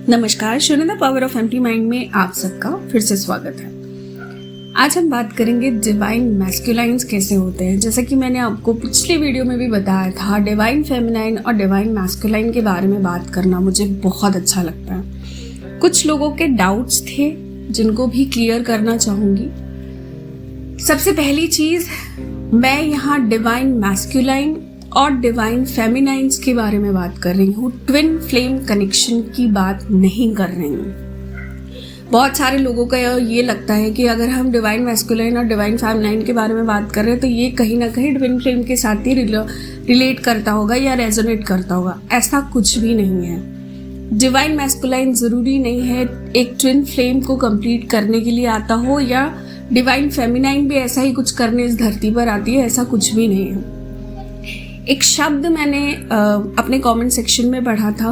नमस्कार, शून्य the power of empty mind में आप सबका फिर से स्वागत है। आज हम बात करेंगे डिवाइन मैस्कुलाइन्स कैसे होते हैं। जैसा कि मैंने आपको पिछली वीडियो में भी बताया था, डिवाइन फेमिनाइन और डिवाइन मैस्कुलाइन के बारे में बात करना मुझे बहुत अच्छा लगता है। कुछ लोगों के डाउट्स थे जिनको भी क्लियर करना चाहूंगी। सबसे पहली चीज, मैं यहाँ डिवाइन मैस्कुलाइन और डिवाइन फेमिनाइन्स के बारे में बात कर रही हूँ, ट्विन फ्लेम कनेक्शन की बात नहीं कर रही हूँ। बहुत सारे लोगों का ये लगता है कि अगर हम डिवाइन मैस्कुलाइन और डिवाइन फेमिनाइन के बारे में बात कर रहे हैं तो ये कहीं ना कहीं ट्विन फ्लेम के साथ ही रिलेट करता होगा या रेजोनेट करता होगा। ऐसा कुछ भी नहीं है। डिवाइन मैस्कुलाइन जरूरी नहीं है एक ट्विन फ्लेम को कंप्लीट करने के लिए आता हो, या डिवाइन फेमिनाइन भी ऐसा ही कुछ करने इस धरती पर आती है, ऐसा कुछ भी नहीं है। एक शब्द मैंने अपने कमेंट सेक्शन में पढ़ा था,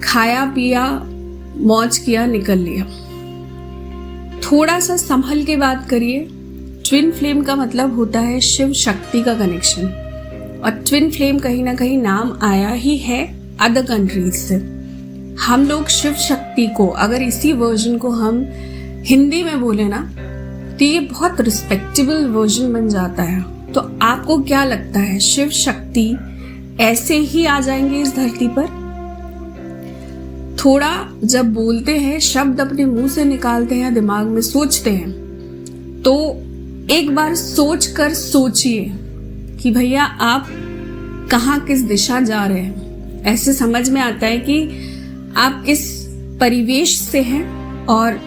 खाया पिया मौज किया निकल लिया। थोड़ा सा संभल के बात करिए। ट्विन फ्लेम का मतलब होता है शिव शक्ति का कनेक्शन, और ट्विन फ्लेम कहीं ना कहीं नाम आया ही है अदर कंट्रीज से। हम लोग शिव शक्ति को, अगर इसी वर्जन को हम हिंदी में बोले ना, तो ये बहुत रिस्पेक्टेबल वर्जन बन जाता है। तो आपको क्या लगता है, शिव शक्ति ऐसे ही आ जाएंगे इस धरती पर? थोड़ा जब बोलते हैं, शब्द अपने मुंह से निकालते हैं, दिमाग में सोचते हैं, तो एक बार सोच कर सोचिए कि भैया आप कहाँ किस दिशा जा रहे हैं। ऐसे समझ में आता है कि आप किस परिवेश से हैं और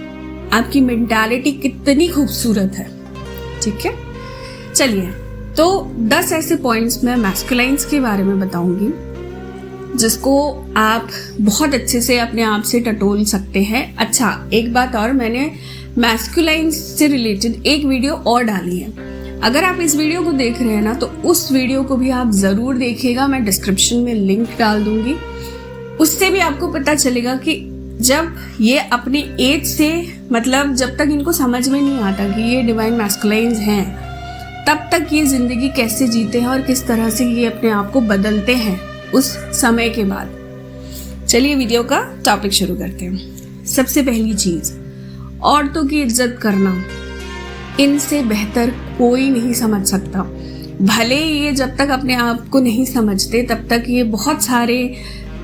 आपकी मेंटालिटी कितनी खूबसूरत है। ठीक है, चलिए। तो 10 ऐसे पॉइंट्स मैं मैस्कुलाइन्स के बारे में बताऊंगी जिसको आप बहुत अच्छे से अपने आप से टटोल सकते हैं। अच्छा, एक बात और, मैंने मैस्कुलाइन्स से रिलेटेड एक वीडियो और डाली है। अगर आप इस वीडियो को देख रहे हैं ना, तो उस वीडियो को भी आप जरूर देखिएगा। मैं डिस्क्रिप्शन में लिंक डाल दूंगी। उससे भी आपको पता चलेगा कि जब ये अपनी एज से, मतलब जब तक इनको समझ में नहीं आता कि ये डिवाइन मैस्कुलाइन्स हैं, तब तक ये जिंदगी कैसे जीते हैं और किस तरह से ये अपने आप को बदलते हैं उस समय के बाद। चलिए वीडियो का टॉपिक शुरू करते हैं। सबसे पहली चीज, औरतों की इज्जत करना। इनसे बेहतर कोई नहीं समझ सकता। भले ये जब तक अपने आप को नहीं समझते तब तक ये बहुत सारे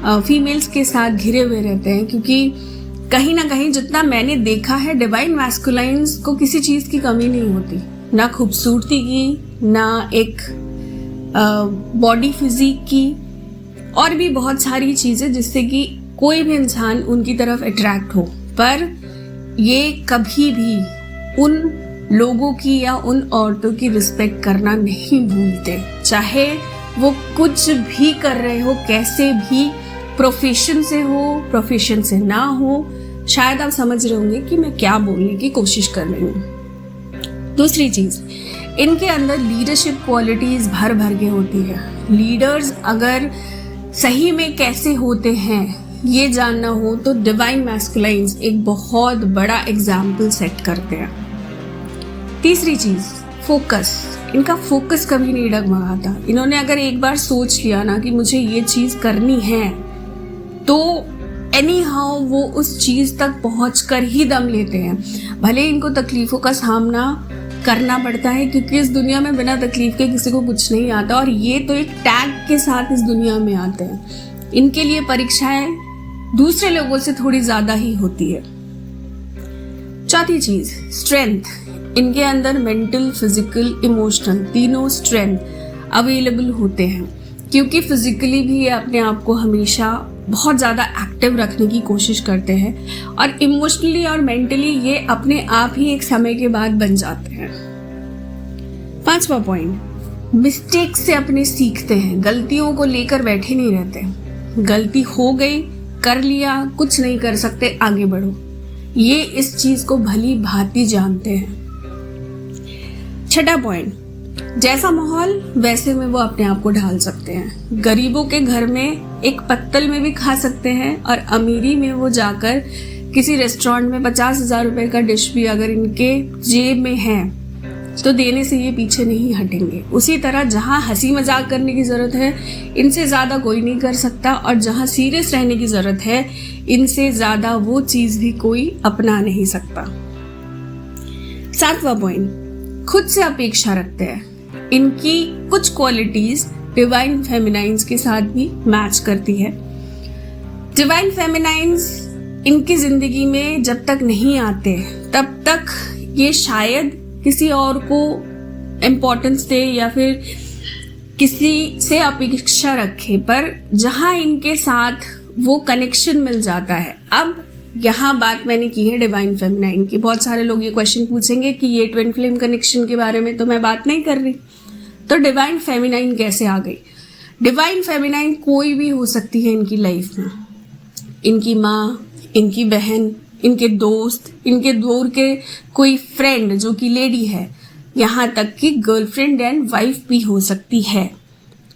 फीमेल्स के साथ घिरे हुए रहते हैं, क्योंकि कहीं ना कहीं जितना मैंने देखा है, डिवाइन मैस्कुलाइन्स को किसी चीज की कमी नहीं होती, ना खूबसूरती की, ना एक बॉडी फिजिक की, और भी बहुत सारी चीजें जिससे कि कोई भी इंसान उनकी तरफ अट्रैक्ट हो। पर ये कभी भी उन लोगों की या उन औरतों की रिस्पेक्ट करना नहीं भूलते, चाहे वो कुछ भी कर रहे हो, कैसे भी प्रोफेशन से हो, प्रोफेशन से ना हो। शायद आप समझ रहे होंगे कि मैं क्या बोलने की कोशिश कर रही हूँ। दूसरी चीज, इनके अंदर लीडरशिप क्वालिटीज भर भर के होती है। लीडर्स अगर सही में कैसे होते हैं ये जानना हो तो डिवाइन मैस्कुलाइन्स एक बहुत बड़ा एग्जाम्पल सेट करते हैं। तीसरी चीज, फोकस। इनका फोकस कभी नहीं डगमगाता। इन्होंने अगर एक बार सोच लिया ना कि मुझे ये चीज करनी है, तो एनी हाउ वो उस चीज तक पहुंचकर ही दम लेते हैं। भले इनको तकलीफों का सामना करना पड़ता है, क्योंकि इस दुनिया में बिना तकलीफ के किसी को कुछ नहीं आता, और ये तो एक टैग के साथ इस दुनिया में आते हैं। इनके लिए परीक्षाएं दूसरे लोगों से थोड़ी ज्यादा ही होती है। चौथी चीज, स्ट्रेंथ। इनके अंदर मेंटल, फिजिकल, इमोशनल तीनों स्ट्रेंथ अवेलेबल होते हैं, क्योंकि फिजिकली भी ये अपने आप को हमेशा बहुत ज़्यादा एक्टिव रखने की कोशिश करते हैं, और इमोशनली और मेंटली ये अपने आप ही एक समय के बाद बन जाते हैं। 5वां पॉइंट, मिस्टेक से अपने सीखते हैं। गलतियों को लेकर बैठे नहीं रहते। गलती हो गई, कर लिया, कुछ नहीं कर सकते, आगे बढ़ो। ये इस चीज को भली भांति जानते हैं। 6वां पॉइंट, जैसा माहौल वैसे में वो अपने आप को ढाल सकते हैं। गरीबों के घर में एक पत्तल में भी खा सकते हैं, और अमीरी में वो जाकर किसी रेस्टोरेंट में 50,000 रुपए का डिश भी अगर इनके जेब में है, तो देने से ये पीछे नहीं हटेंगे। उसी तरह जहाँ हंसी मजाक करने की ज़रूरत है इनसे ज़्यादा कोई नहीं कर सकता, और जहाँ सीरियस रहने की ज़रूरत है इनसे ज़्यादा वो चीज़ भी कोई अपना नहीं सकता। 7वां पॉइंट, खुद से अपेक्षा रखते हैं। इनकी कुछ क्वालिटीज डिवाइन फेमिनाइंस के साथ भी मैच करती है। डिवाइन फेमिनाइंस इनकी जिंदगी में जब तक नहीं आते तब तक ये शायद किसी और को इम्पोर्टेंस दे या फिर किसी से अपेक्षा रखे, पर जहां इनके साथ वो कनेक्शन मिल जाता है। अब यहाँ बात मैंने की है डिवाइन फेमिनाइन की। बहुत सारे लोग ये क्वेश्चन पूछेंगे कि ये ट्विन फ्लेम कनेक्शन के बारे में तो मैं बात नहीं कर रही, तो डिवाइन फेमिनाइन कैसे आ गई? डिवाइन फेमिनाइन कोई भी हो सकती है इनकी लाइफ में। इनकी माँ, इनकी बहन, इनके दोस्त, इनके दूर के कोई फ्रेंड जो कि लेडी है, यहाँ तक कि गर्लफ्रेंड एंड वाइफ भी हो सकती है।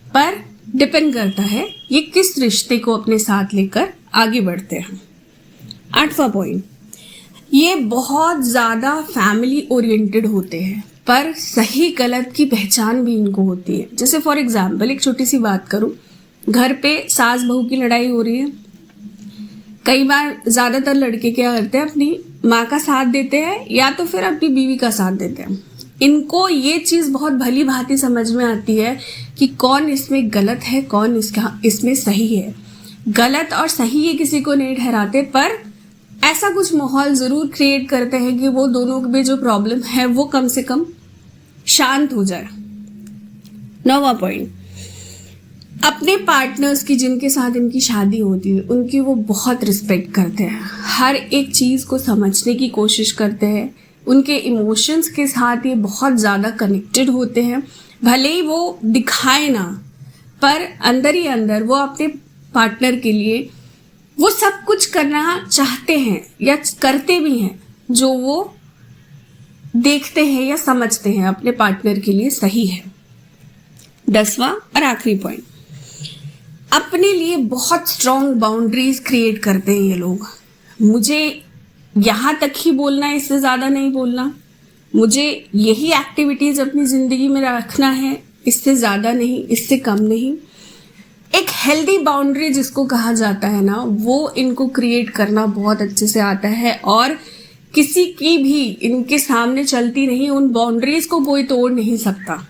पर डिपेंड करता है ये किस रिश्ते को अपने साथ लेकर आगे बढ़ते हैं। 8वां पॉइंट, ये बहुत ज़्यादा फैमिली ओरिएंटेड होते हैं, पर सही गलत की पहचान भी इनको होती है। जैसे फॉर एग्जाम्पल एक छोटी सी बात करूं, घर पे सास बहू की लड़ाई हो रही है। कई बार ज़्यादातर लड़के क्या करते हैं, अपनी माँ का साथ देते हैं या तो फिर अपनी बीवी का साथ देते हैं। इनको ये चीज़ बहुत भली भांति समझ में आती है कि कौन इसमें गलत है, कौन इसमें सही है। गलत और सही ये किसी को नहीं ठहराते, पर ऐसा कुछ माहौल ज़रूर क्रिएट करते हैं कि वो दोनों में जो प्रॉब्लम है वो कम से कम शांत हो जाए। 9वां पॉइंट, अपने पार्टनर्स की जिनके साथ इनकी शादी होती है उनकी वो बहुत रिस्पेक्ट करते हैं, हर एक चीज़ को समझने की कोशिश करते हैं। उनके इमोशंस के साथ ये बहुत ज़्यादा कनेक्टेड होते हैं। भले ही वो दिखाए ना, पर अंदर ही अंदर वो अपने पार्टनर के लिए वो सब कुछ करना चाहते हैं या करते भी हैं जो वो देखते हैं या समझते हैं अपने पार्टनर के लिए सही है। 10वां और आखिरी पॉइंट, अपने लिए बहुत स्ट्रॉन्ग बाउंड्रीज क्रिएट करते हैं ये लोग। मुझे यहाँ तक ही बोलना है, इससे ज़्यादा नहीं बोलना। मुझे यही एक्टिविटीज़ अपनी ज़िंदगी में रखना है, इससे ज़्यादा नहीं, इससे कम नहीं। एक हेल्दी बाउंड्री जिसको कहा जाता है ना, वो इनको क्रिएट करना बहुत अच्छे से आता है, और किसी की भी इनके सामने चलती नहीं, उन बाउंड्रीज को कोई तोड़ नहीं सकता।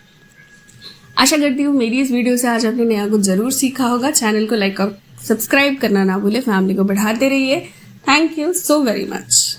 आशा करती हूँ मेरी इस वीडियो से आज आपने नया कुछ ज़रूर सीखा होगा। चैनल को लाइक और सब्सक्राइब करना ना भूले, फैमिली को बढ़ाते रहिए। Thank you so very much.